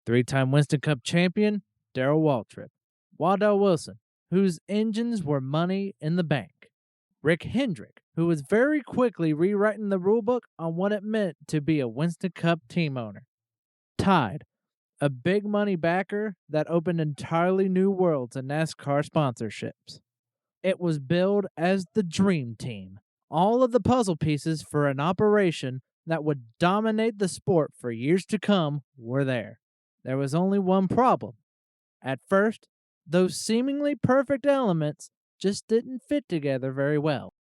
Three-time Winston Cup champion Darrell Waltrip, Waddell Wilson, whose engines were money in the bank, Rick Hendrick, who was very quickly rewriting the rulebook on what it meant to be a Winston Cup team owner, Tide, a big money backer that opened entirely new worlds in NASCAR sponsorships. It was billed as the Dream Team. All of the puzzle pieces for an operation that would dominate the sport for years to come were there. There was only one problem. At first, those seemingly perfect elements just didn't fit together very well.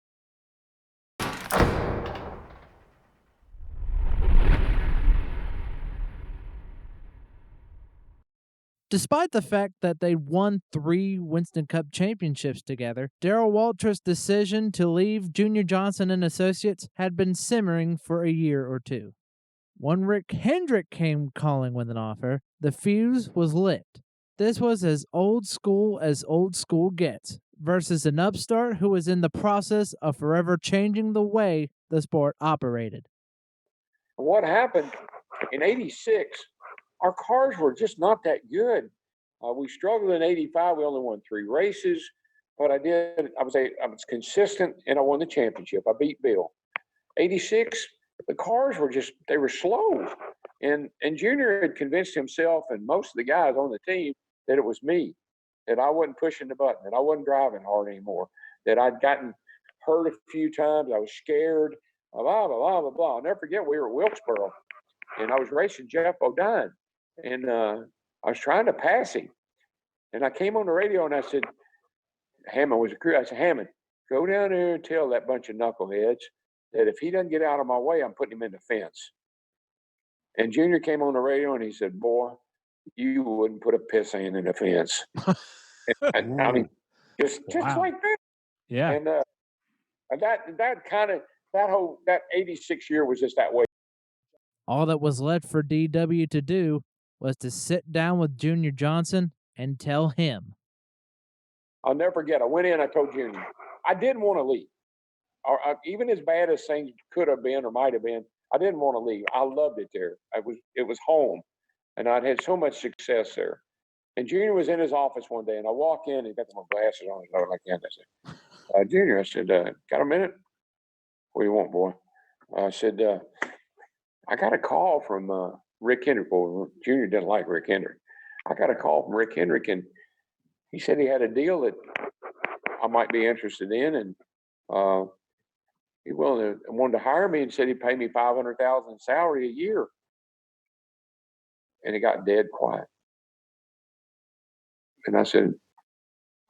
Despite the fact that they won 3 Winston Cup championships together, Darrell Waltrip's decision to leave Junior Johnson and Associates had been simmering for a year or two. When Rick Hendrick came calling with an offer, the fuse was lit. This was as old school gets, versus an upstart who was in the process of forever changing the way the sport operated. What happened in '86? Our cars were just not that good. We struggled in '85. We only won 3 races, but I was consistent and I won the championship. I beat Bill. '86, the cars were they were slow, and Junior had convinced himself and most of the guys on the team that it was me, that I wasn't pushing the button, that I wasn't driving hard anymore, that I'd gotten hurt a few times. I was scared. Blah blah blah blah blah. I'll never forget, we were at Wilkesboro and I was racing Jeff Bodine, and I was trying to pass him. And I came on the radio and I said, Hammond was a crew. I said, Hammond, go down there and tell that bunch of knuckleheads that if he doesn't get out of my way, I'm putting him in the fence. And Junior came on the radio and he said, boy, you wouldn't put a piss hand in the fence. And, I mean, just Wow. like that. Yeah. And that 86 year was just that way. All that was left for DW to do was to sit down with Junior Johnson and tell him. I'll never forget. I went in, I told Junior, I didn't want to leave. Even as bad as things could have been or might have been, I didn't want to leave. I loved it there. It was home, and I'd had so much success there. And Junior was in his office one day, and I walk in, and he got my glasses on, and like that. I said, Junior, I said, got a minute? What do you want, boy? I said, I got a call from Rick Hendrick. Well, Junior didn't like Rick Hendrick. I got a call from Rick Hendrick, and he said he had a deal that I might be interested in, and he wanted to hire me and said he'd pay me $500,000 salary a year. And it got dead quiet. And I said,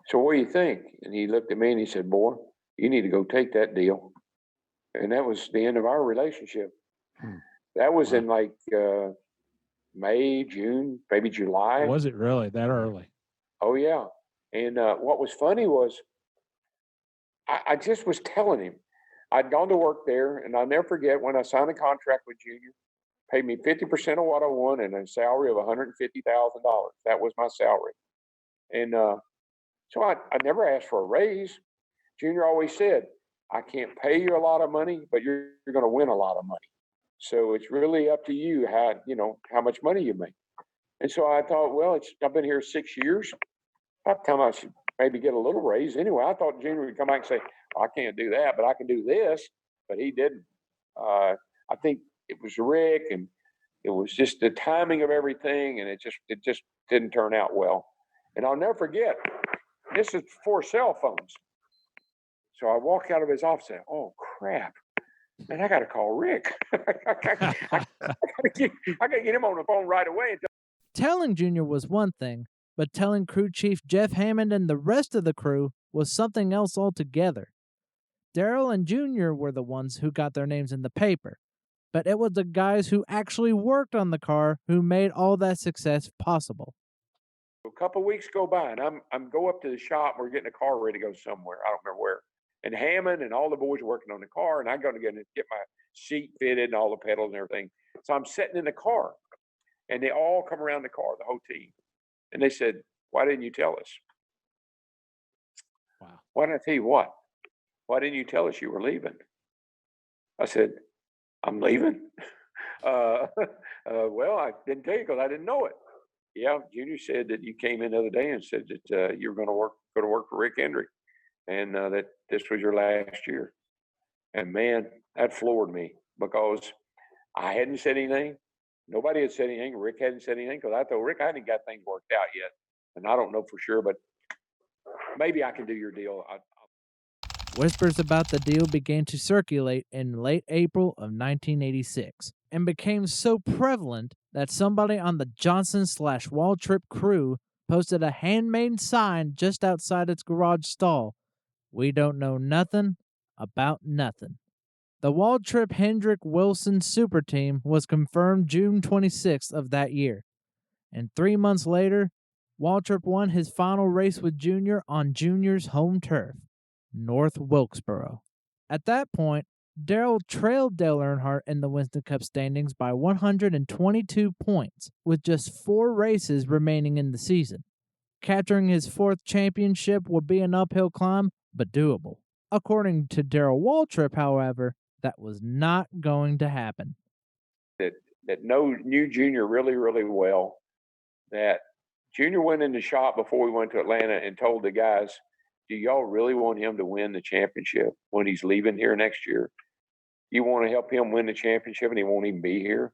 so what do you think? And he looked at me and he said, boy, you need to go take that deal. And that was the end of our relationship. That was in like May, June, maybe July. Was it really that early? Oh, yeah. And what was funny was I just was telling him, I'd gone to work there, and I'll never forget when I signed a contract with Junior, paid me 50% of what I won and a salary of $150,000. That was my salary. And so I never asked for a raise. Junior always said, I can't pay you a lot of money, but you're going to win a lot of money. So it's really up to you how much money you make. And so I thought, well, I've been here 6 years. About time I should maybe get a little raise. Anyway, I thought Junior would come back and say, I can't do that, but I can do this. But he didn't. I think it was Rick, and it was just the timing of everything, and it just didn't turn out well. And I'll never forget, this is before cell phones. So I walk out of his office and say, oh, crap. Man, I got to call Rick. I got to get him on the phone right away. Telling Junior was one thing, but telling crew chief Jeff Hammond and the rest of the crew was something else altogether. Darrell and Junior were the ones who got their names in the paper, but it was the guys who actually worked on the car who made all that success possible. A couple of weeks go by, and I'm go up to the shop. We're getting a car ready to go somewhere. I don't remember where. And Hammond and all the boys are working on the car, and I'm going to get my seat fitted and all the pedals and everything. So I'm sitting in the car, and they all come around the car, the whole team. And they said, why didn't you tell us? Wow. Why didn't I tell you what? Why didn't you tell us you were leaving? I said, I'm leaving? Well, I didn't tell you because I didn't know it. Yeah, Junior said that you came in the other day and said that you were going to work for Rick Hendrick, and that this was your last year. And man, that floored me because I hadn't said anything. Nobody had said anything. Rick hadn't said anything because I told Rick I hadn't got things worked out yet, and I don't know for sure, but maybe I can do your deal. Whispers about the deal began to circulate in late April of 1986 and became so prevalent that somebody on the Johnson/Waltrip crew posted a handmade sign just outside its garage stall. We don't know nothing about nothing. The Waltrip Hendrick Wilson Super Team was confirmed June 26th of that year, and 3 months later, Waltrip won his final race with Junior on Junior's home turf, North Wilkesboro. At that point, Darrell trailed Dale Earnhardt in the Winston Cup standings by 122 points, with just 4 races remaining in the season. Capturing his 4th championship would be an uphill climb, but doable. According to Darrell Waltrip, however, that was not going to happen. That knew Junior really, really well. That Junior went in the shop before we went to Atlanta and told the guys, do y'all really want him to win the championship when he's leaving here next year? You want to help him win the championship and he won't even be here?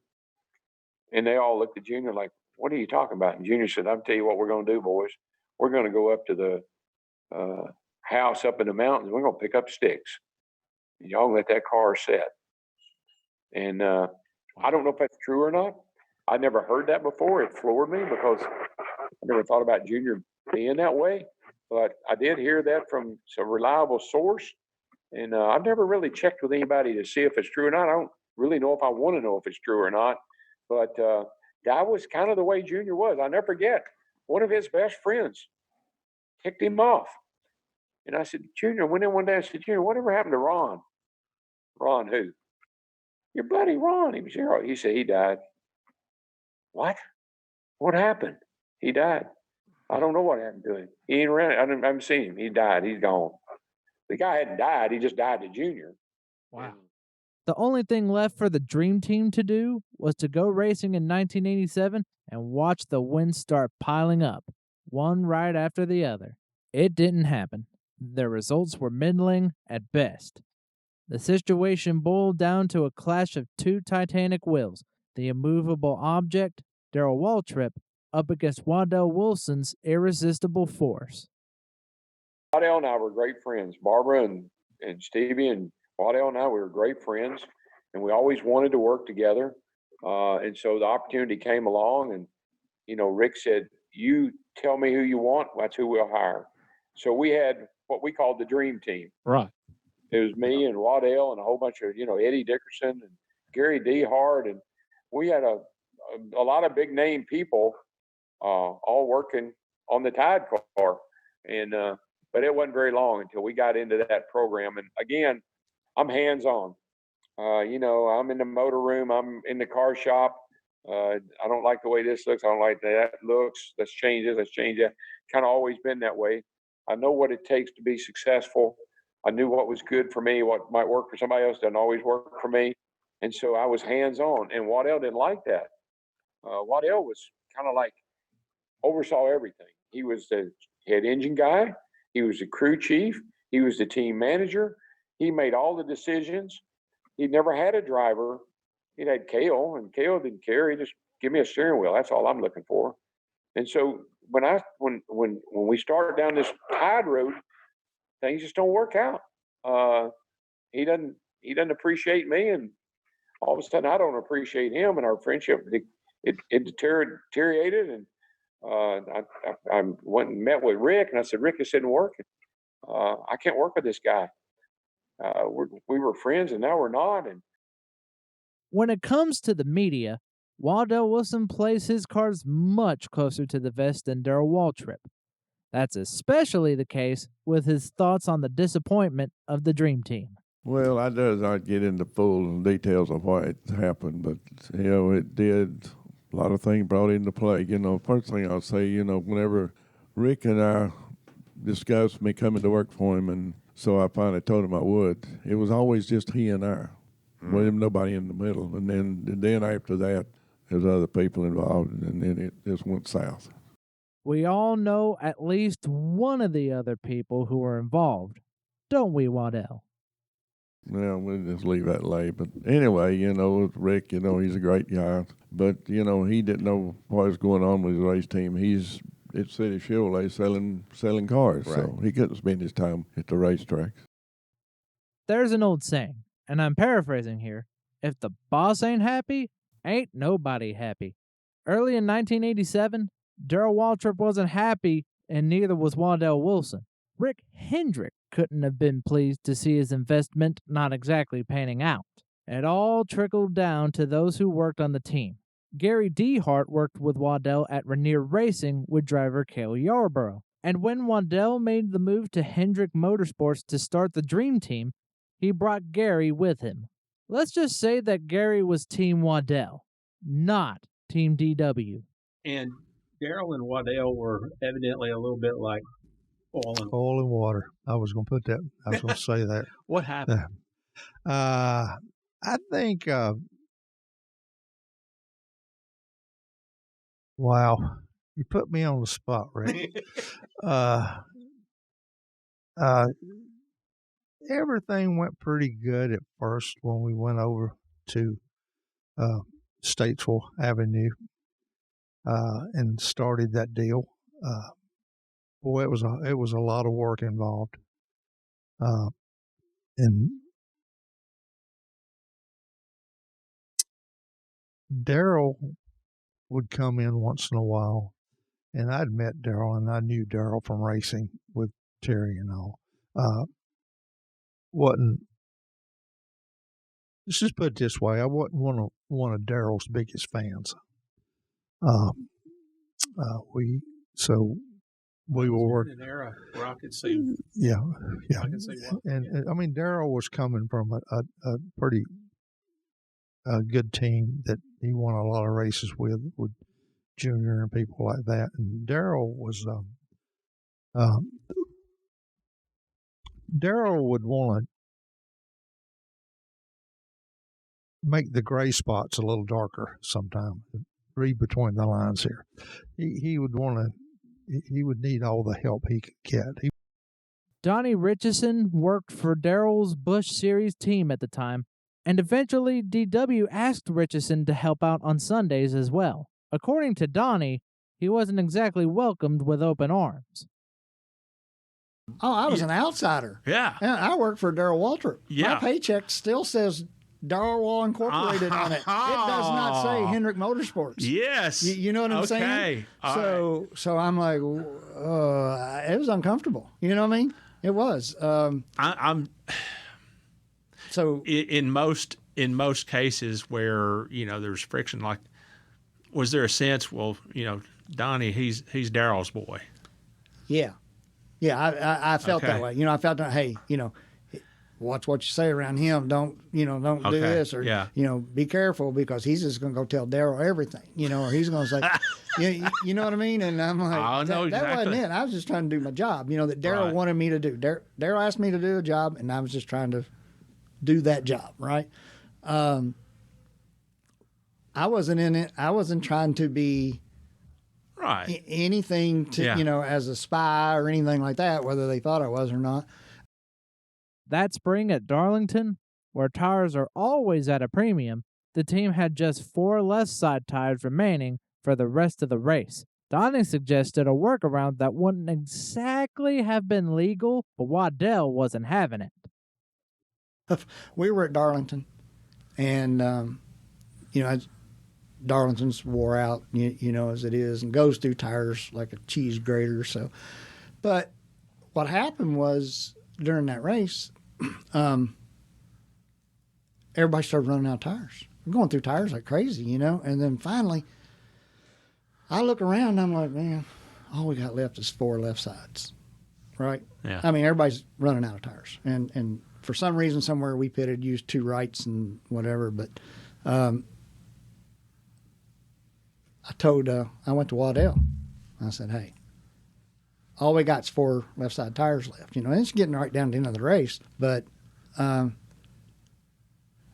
And they all looked at Junior like, what are you talking about? And Junior said, I'll tell you what we're going to do, boys. We're going to go up to the house up in the mountains. We're going to pick up sticks. And y'all let that car set. And I don't know if that's true or not. I never heard that before. It floored me because I never thought about Junior being that way. But I did hear that from some reliable source. And I've never really checked with anybody to see if it's true or not. I don't really know if I want to know if it's true or not. But that was kind of the way Junior was. I'll never forget. One of his best friends kicked him off. And I said, Junior, went in one day. I said, Junior, whatever happened to Ron? Ron who? Your buddy Ron. He was here. He said he died. What? What happened? He died. I don't know what happened to him. He ain't around. I haven't seen him. He died. He's gone. The guy hadn't died. He just died to Junior. Wow. The only thing left for the Dream Team to do was to go racing in 1987 and watch the wins start piling up, one right after the other. It didn't happen. Their results were middling at best. The situation boiled down to a clash of 2 Titanic wills, the immovable object, Darrell Waltrip, up against Waddell Wilson's irresistible force. Waddell and I were great friends. Barbara and Stevie and Waddell and I, we were great friends, and we always wanted to work together. And so the opportunity came along, and, Rick said, you tell me who you want, that's who we'll hire. So we had what we called the Dream Team. Right. It was me and Waddell and a whole bunch of, Eddie Dickerson and Gary Dehart. And we had a lot of big name people all working on the Tide car. And, but it wasn't very long until we got into that program. And again, I'm hands-on. I'm in the motor room. I'm in the car shop. I don't like the way this looks. I don't like that looks. Let's change this. Let's change that. Kind of always been that way. I know what it takes to be successful. I knew what was good for me, what might work for somebody else doesn't always work for me. And so I was hands-on. And Waddell didn't like that. Waddell was kind of like oversaw everything. He was the head engine guy. He was the crew chief. He was the team manager. He made all the decisions. He never had a driver. He had Cale, and Cale didn't care. He just give me a steering wheel. That's all I'm looking for. And so when we started down this Tide road, things just don't work out. He doesn't appreciate me, and all of a sudden I don't appreciate him, and our friendship it deteriorated. And I went and met with Rick, and I said, Rick, this isn't working. I can't work with this guy. We were friends, and now we're not. And when it comes to the media, Waddell Wilson plays his cards much closer to the vest than Darrell Waltrip. That's especially the case with his thoughts on the disappointment of the Dream Team. Well, I does not get into full details of why it happened, but, it did. A lot of things brought into play. First thing I'll say, whenever Rick and I discussed me coming to work for him, and so I finally told him I would, it was always just he and I. With nobody in the middle. And then after that, there's other people involved, and then it just went south. We all know at least one of the other people who were involved, don't we, Waddell? Well, we'll just leave that lay. But anyway, Rick, he's a great guy. But, he didn't know what was going on with his race team. He's at City Chevrolet selling cars, Right. so he couldn't spend his time at the racetrack. There's an old saying, and I'm paraphrasing here. If the boss ain't happy, ain't nobody happy. Early in 1987, Darrell Waltrip wasn't happy, and neither was Waddell Wilson. Rick Hendrick couldn't have been pleased to see his investment not exactly panning out. It all trickled down to those who worked on the team. Gary Dehart worked with Waddell at Rainier Racing with driver Cale Yarborough. And when Waddell made the move to Hendrick Motorsports to start the Dream Team, he brought Gary with him. Let's just say that Gary was Team Waddell, not Team DW. And Darrell and Waddell were evidently a little bit like oil and water. I was going to put that. I was going to say that. What happened? I think. Wow, you put me on the spot, Rick. Everything went pretty good at first when we went over to Statesville Avenue and started that deal. Boy, it was a lot of work involved, and Darrell would come in once in a while, and I'd met Darrell, and I knew Darrell from racing with Terry and all. Let's just put it this way: I wasn't one of Darrell's biggest fans. We were working in an era where I could see. Yeah. I can see what. And I mean, Darrell was coming from a pretty good team that he won a lot of races with Junior and people like that. And Darrell was Darrell would want to make the gray spots a little darker sometime. Read between the lines here. He would want to. He would need all the help he could get. Donnie Richardson worked for Darrell's Busch Series team at the time, and eventually DW asked Richardson to help out on Sundays as well. According to Donnie, he wasn't exactly welcomed with open arms. Oh, I was an outsider. Yeah. I worked for Darrell Waltrip. Yeah. My paycheck still says Darrell Wall Incorporated on it. It does not say Hendrick Motorsports. Yes. You know what I'm saying? So I'm like, it was uncomfortable. You know what I mean? It was. I'm so in most cases where there's friction. Like, was there a sense? Well, Donnie, he's Darrell's boy. Yeah. I felt that way. I felt that. Hey, watch what you say around him. Don't do this, or be careful, because he's just going to go tell Darrell everything, or he's going to say, you know what I mean? And I'm like, I know that wasn't it. I was just trying to do my job, that Darrell wanted me to do. Darrell asked me to do a job, and I was just trying to do that job, right? I wasn't in it. I wasn't trying to be anything to, as a spy or anything like that, whether they thought I was or not. That spring at Darlington, where tires are always at a premium, the team had just 4 left side tires remaining for the rest of the race. Donnie suggested a workaround that wouldn't exactly have been legal, but Waddell wasn't having it. We were at Darlington, and, Darlington's wore out, as it is, and goes through tires like a cheese grater. So, but what happened was, during that race, everybody started running out of tires. We're going through tires like crazy, and then finally I look around and I'm like, man, all we got left is 4 left sides, right? Yeah. I mean, everybody's running out of tires, and for some reason somewhere we pitted, used 2 rights and whatever, but I went to Waddell. I said, hey, all we got's 4 left side tires left. It's getting right down to the end of the race. But I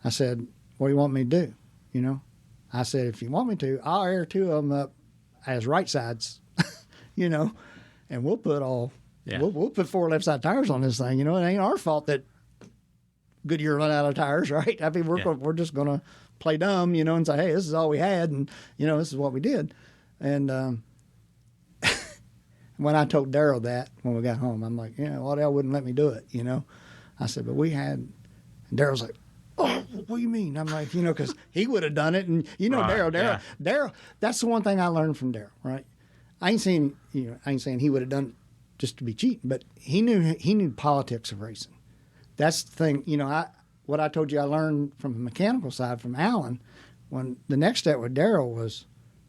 said, what do you want me to do? I said, if you want me to, I'll air 2 of them up as right sides, you know, and we'll put we'll put 4 left side tires on this thing. You know, it ain't our fault that Goodyear run out of tires, right? I mean, we're just going to play dumb, you know, and say, hey, this is all we had, and, you know, this is what we did. And when I told Darrell that when we got home, I'm like, yeah, Waddell wouldn't let me do it, you know. I said, but we had, and Darrell's like, oh, what do you mean? I'm like, you know, because he would have done it. And, you know, Right, Darrell, that's the one thing I learned from Darrell, right? I ain't saying he would have done it just to be cheating, but he knew politics of racing. That's the thing, you know, what I told you I learned from the mechanical side from Alan, when the next step with Darrell was,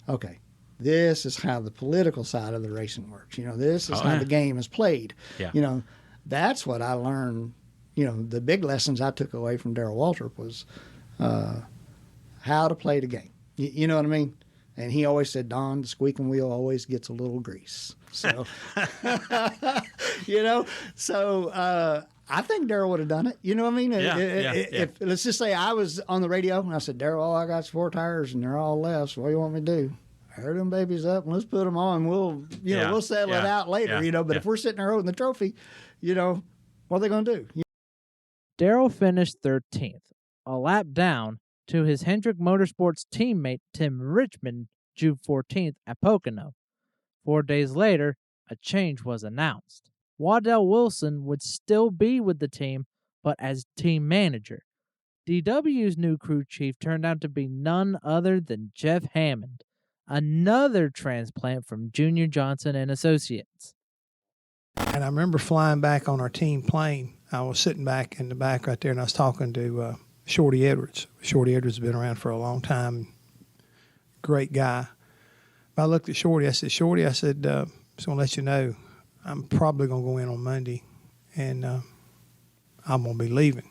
okay, this is how the political side of the racing works. You know, this is how the game is played. Yeah. You know, that's what I learned. You know, the big lessons I took away from Darrell Waltrip was how to play the game. You know what I mean? And he always said, Don, the squeaking wheel always gets a little grease. So, you know, so I think Darrell would have done it. You know what I mean? If let's just say I was on the radio and I said, Darrell, all I got is 4 tires and they're all lefts. What do you want me to do? Air them babies up and let's put them on. We'll settle it out later, you know. But if we're sitting there holding the trophy, you know, what are they going to do? Darrell finished 13th, a lap down to his Hendrick Motorsports teammate Tim Richmond, June 14th at Pocono. 4 days later, a change was announced. Waddell Wilson would still be with the team, but as team manager. DW's new crew chief turned out to be none other than Jeff Hammond, another transplant from Junior Johnson and Associates. And I remember flying back on our team plane. I was sitting back in the back right there, and I was talking to Shorty Edwards. Shorty Edwards has been around for a long time. Great guy. I looked at Shorty. I said, Shorty, just want to let you know, I'm probably going to go in on Monday, and I'm going to be leaving.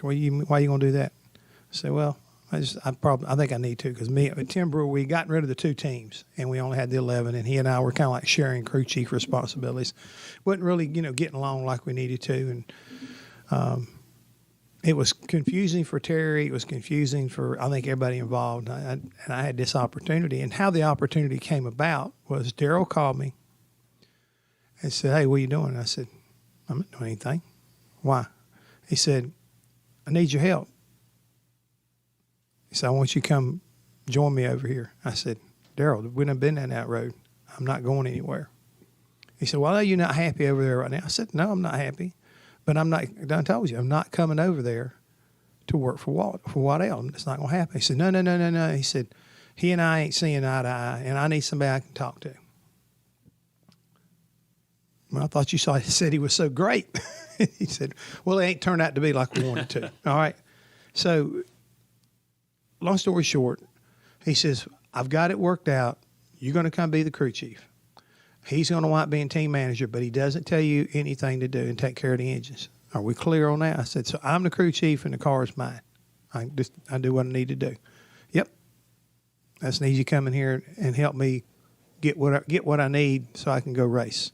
Why are you going to do that? I said, well, I think I need to, because me and Tim Brewer, we got rid of the 2 teams, and we only had the 11, and he and I were kind of like sharing crew chief responsibilities. Wasn't really, you know, getting along like we needed to, and it was confusing for Terry. It was confusing for, I think, everybody involved. And I had this opportunity, and how the opportunity came about was Darrell called me and said, hey, what are you doing? And I said, I'm not doing anything. Why? He said, I need your help. He said, I want you to come join me over here. I said, Darrell, we done been down that road. I'm not going anywhere. He said, well, are you not happy over there right now? I said, no, I'm not happy. But I told you, I'm not coming over there to work for Waddell. It's not going to happen. He said, no. He said, he and I ain't seeing eye to eye, and I need somebody I can talk to. Well, I thought you said he was so great. He said, well, it ain't turned out to be like we wanted to. All right. So, long story short, he says, I've got it worked out. You're going to come be the crew chief. He's going to wind up being team manager, but he doesn't tell you anything to do and take care of the engines. Are we clear on that? I said, so I'm the crew chief and the car is mine. I do what I need to do. Yep. I just need you to come in here and help me get what I need so I can go race.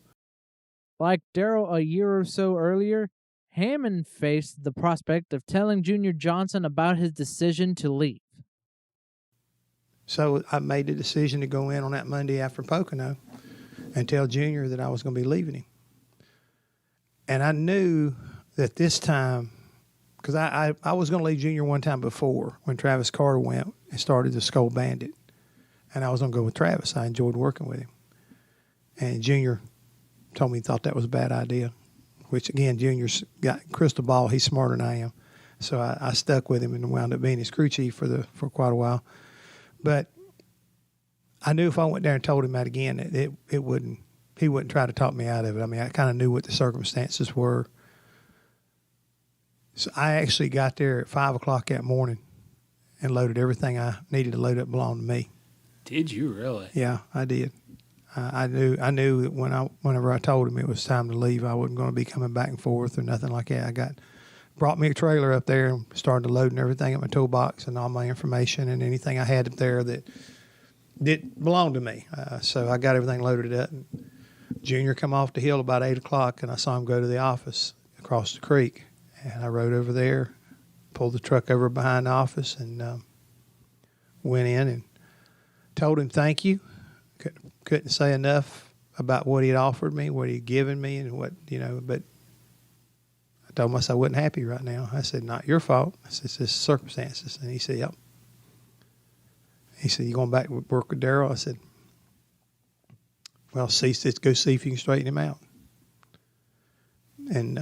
Like Darrell a year or so earlier, Hammond faced the prospect of telling Junior Johnson about his decision to leave. So I made the decision to go in on that Monday after Pocono and tell Junior that I was going to be leaving him. And I knew that this time, because I was going to leave Junior one time before when Travis Carter went and started the Skull Bandit. And I was going to go with Travis. I enjoyed working with him. And Junior told me he thought that was a bad idea, which, again, Junior's got crystal ball. He's smarter than I am. So I stuck with him and wound up being his crew chief for quite a while. But I knew if I went there and told him that again, he wouldn't try to talk me out of it. I mean, I kind of knew what the circumstances were. So I actually got there at 5 o'clock that morning and loaded everything I needed to load up belonged to me. Did you really? Yeah, I did. I knew that whenever I told him it was time to leave, I wasn't going to be coming back and forth or nothing like that. Brought me a trailer up there and started loading everything up my toolbox and all my information and anything I had up there that belonged to me. So I got everything loaded up. And Junior come off the hill about 8 o'clock, and I saw him go to the office across the creek. And I rode over there, pulled the truck over behind the office, and went in and told him thank you. Couldn't say enough about what he'd offered me, what he'd given me, and what, but I told him, I wasn't happy right now. I said, not your fault. I said, it's just circumstances. And he said, yep. He said, you going back to work with Darrell? I said, well, let's go see if you can straighten him out. And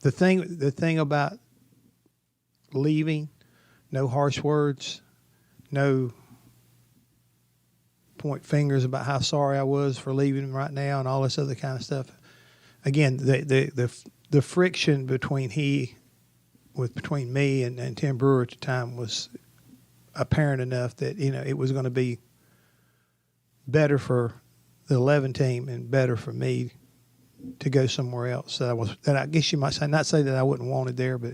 the thing about leaving, no harsh words, no point fingers about how sorry I was for leaving him right now and all this other kind of stuff. Again, the friction between me and Tim Brewer at the time was apparent enough that it was going to be better for the 11 team and better for me to go somewhere else. That I guess you might say, not say that I wouldn't want it there, but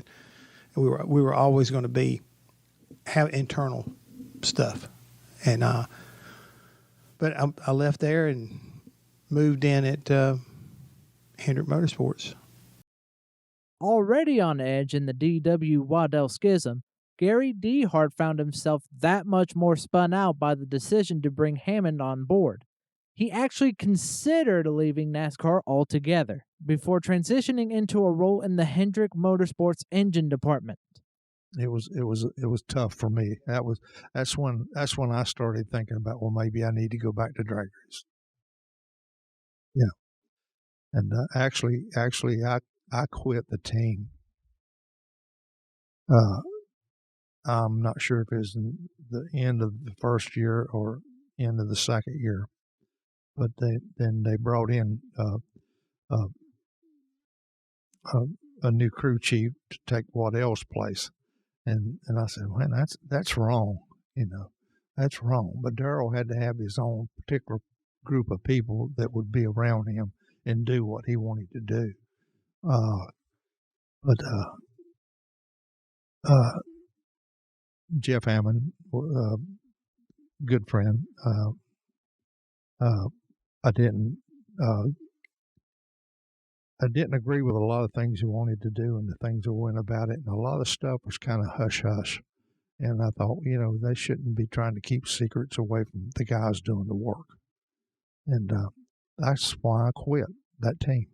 we were always going to have internal stuff. And but I left there and moved in at Hendrick Motorsports. Already on edge in the DW-Waddell schism, Gary Dehart found himself that much more spun out by the decision to bring Hammond on board. He actually considered leaving NASCAR altogether before transitioning into a role in the Hendrick Motorsports engine department. It was tough for me. That's when I started thinking about, well, maybe I need to go back to drag race. Yeah, and actually, I quit the team. I'm not sure if it was in the end of the first year or end of the second year, but they brought in a new crew chief to take Waddell's place, and I said, man, that's wrong, that's wrong. But Darrell had to have his own particular group of people that would be around him and do what he wanted to do. But Jeff Hammond, good friend, I didn't agree with a lot of things he wanted to do and the things that went about it, and a lot of stuff was kind of hush hush. And I thought, they shouldn't be trying to keep secrets away from the guys doing the work. And that's why I quit that team.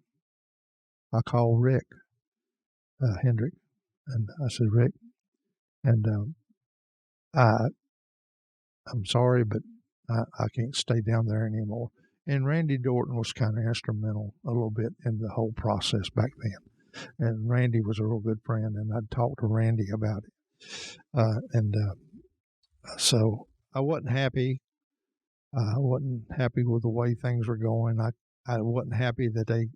I called Rick Hendrick, and I said, Rick, and I'm sorry, but I can't stay down there anymore. And Randy Dorton was kind of instrumental a little bit in the whole process back then. And Randy was a real good friend, and I'd talked to Randy about it. So I wasn't happy. I wasn't happy with the way things were going. I wasn't happy that they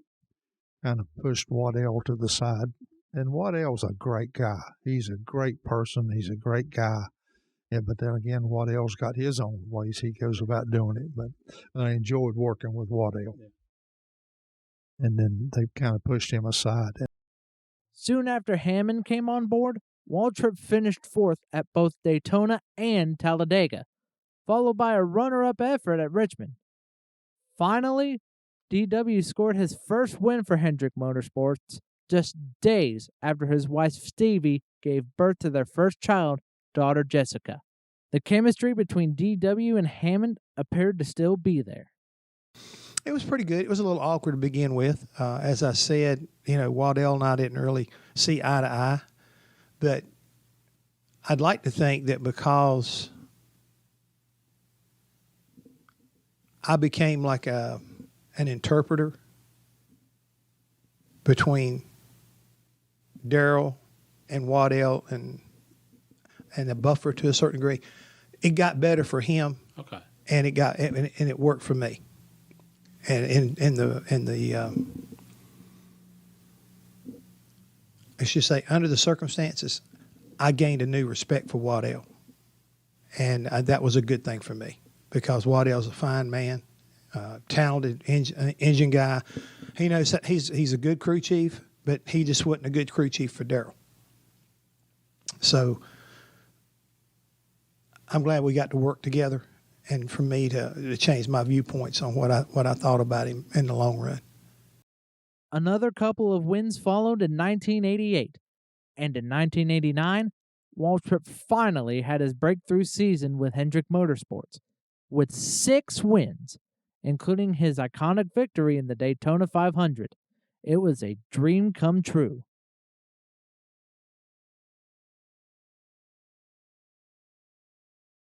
kind of pushed Waddell to the side. And Waddell's a great guy. He's a great person. He's a great guy. Yeah, but then again, Waddell's got his own ways he goes about doing it. But I enjoyed working with Waddell. Yeah. And then they kind of pushed him aside. Soon after Hammond came on board, Waltrip finished fourth at both Daytona and Talladega, followed by a runner-up effort at Richmond. Finally, DW scored his first win for Hendrick Motorsports just days after his wife Stevie gave birth to their first child, daughter Jessica. The chemistry between DW and Hammond appeared to still be there. It was pretty good. It was a little awkward to begin with. As I said, Waddell and I didn't really see eye to eye. But I'd like to think that because I became like an interpreter between Darrell and Waddell and a buffer to a certain degree, it got better for him. Okay. And it worked for me. And in the let's just say under the circumstances, I gained a new respect for Waddell, and that was a good thing for me because Waddell's a fine man, talented engine guy. He knows that he's a good crew chief, but he just wasn't a good crew chief for Darrell. So I'm glad we got to work together, and for me to change my viewpoints on what I thought about him in the long run. Another couple of wins followed in 1988, and in 1989, Waltrip finally had his breakthrough season with Hendrick Motorsports, with 6 wins, including his iconic victory in the Daytona 500. It was a dream come true.